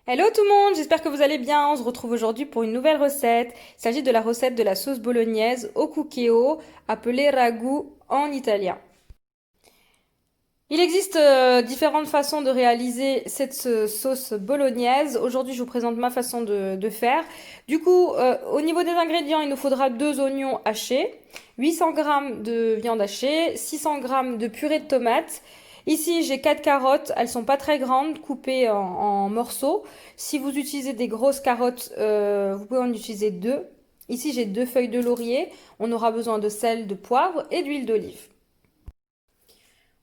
Hello tout le monde, j'espère que vous allez bien. On se retrouve aujourd'hui pour une nouvelle recette. Il s'agit de la recette de la sauce bolognaise au cucchio, appelée ragoût en italien. Il existe différentes façons de réaliser cette sauce bolognaise. Aujourd'hui, je vous présente ma façon de faire. Du coup, au niveau des ingrédients, il nous faudra 2 oignons hachés, 800 grammes de viande hachée, 600 grammes de purée de tomates. Ici, j'ai 4 carottes. Elles sont pas très grandes, coupées en morceaux. Si vous utilisez des grosses carottes, vous pouvez en utiliser 2. Ici, j'ai 2 feuilles de laurier. On aura besoin de sel, de poivre et d'huile d'olive.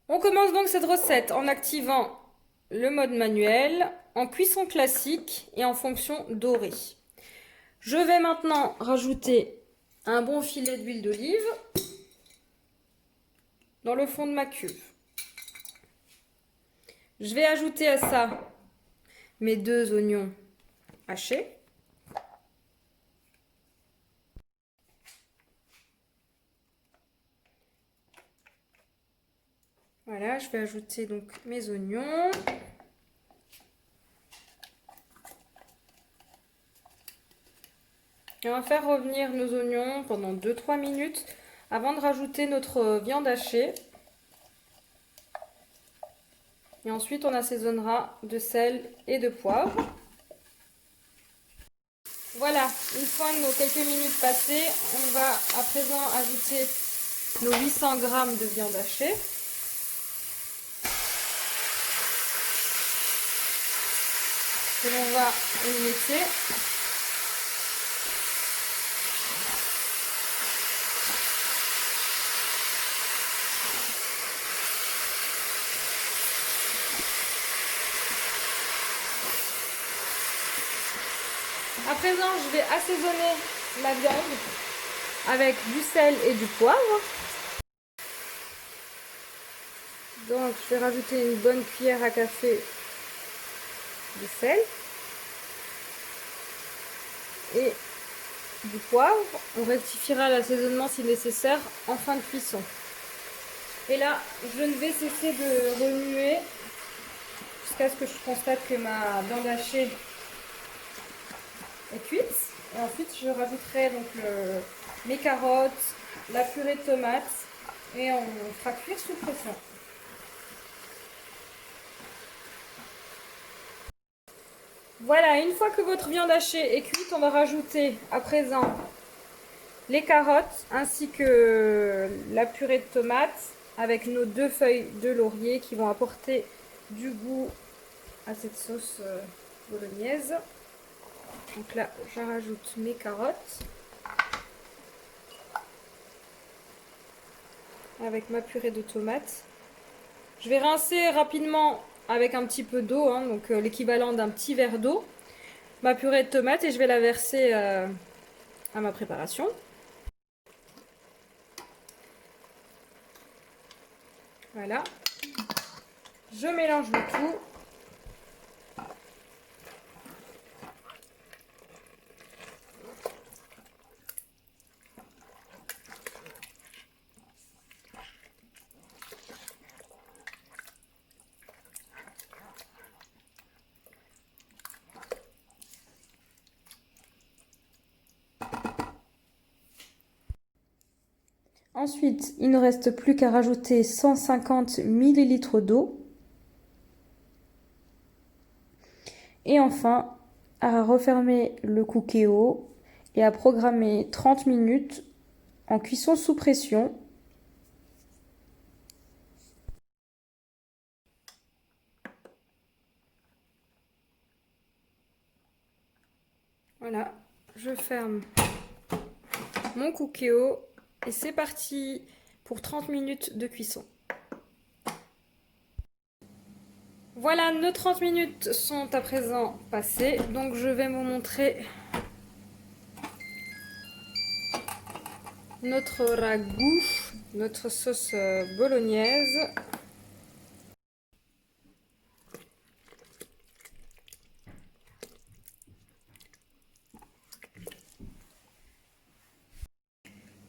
On commence donc cette recette en activant le mode manuel, en cuisson classique et en fonction dorée. Je vais maintenant rajouter un bon filet d'huile d'olive dans le fond de ma cuve. Je vais ajouter à ça mes 2 oignons hachés. Voilà, je vais ajouter donc mes oignons. Et on va faire revenir nos oignons pendant 2-3 minutes avant de rajouter notre viande hachée. Et ensuite, on assaisonnera de sel et de poivre. Voilà, une fois nos quelques minutes passées, on va à présent ajouter nos 800 grammes de viande hachée. Que l'on va émietter. À présent, je vais assaisonner la viande avec du sel et du poivre. Donc, je vais rajouter une bonne cuillère à café de sel et du poivre. On rectifiera l'assaisonnement si nécessaire en fin de cuisson. Et là, je ne vais cesser de remuer jusqu'à ce que je constate que ma viande hachée est cuite. Et ensuite, je rajouterai donc mes carottes, la purée de tomates et on fera cuire sous pression. Voilà, une fois que votre viande hachée est cuite, on va rajouter à présent les carottes ainsi que la purée de tomates avec nos 2 feuilles de laurier qui vont apporter du goût à cette sauce bolognaise. Donc là, je rajoute mes carottes avec ma purée de tomates. Je vais rincer rapidement avec un petit peu d'eau, hein, donc l'équivalent d'un petit verre d'eau, ma purée de tomates et je vais la verser à ma préparation. Voilà. Je mélange le tout. Ensuite, il ne reste plus qu'à rajouter 150 ml d'eau. Et enfin, à refermer le cucchio et à programmer 30 minutes en cuisson sous pression. Voilà, je ferme mon cucchio et c'est parti pour 30 minutes de cuisson. Voilà, nos 30 minutes sont à présent passées, donc je vais vous montrer notre ragoût, notre sauce bolognaise.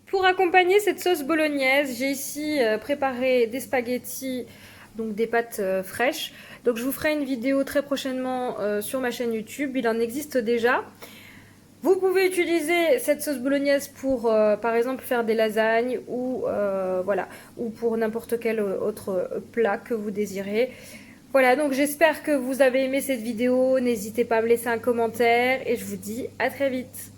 Pour accompagner cette sauce bolognaise, j'ai ici préparé des spaghettis donc des pâtes fraîches. Donc je vous ferai une vidéo très prochainement sur ma chaîne YouTube, il en existe déjà. Vous pouvez utiliser cette sauce bolognaise pour, par exemple, faire des lasagnes ou, voilà, ou pour n'importe quel autre plat que vous désirez. Voilà, donc j'espère que vous avez aimé cette vidéo. N'hésitez pas à me laisser un commentaire et je vous dis à très vite.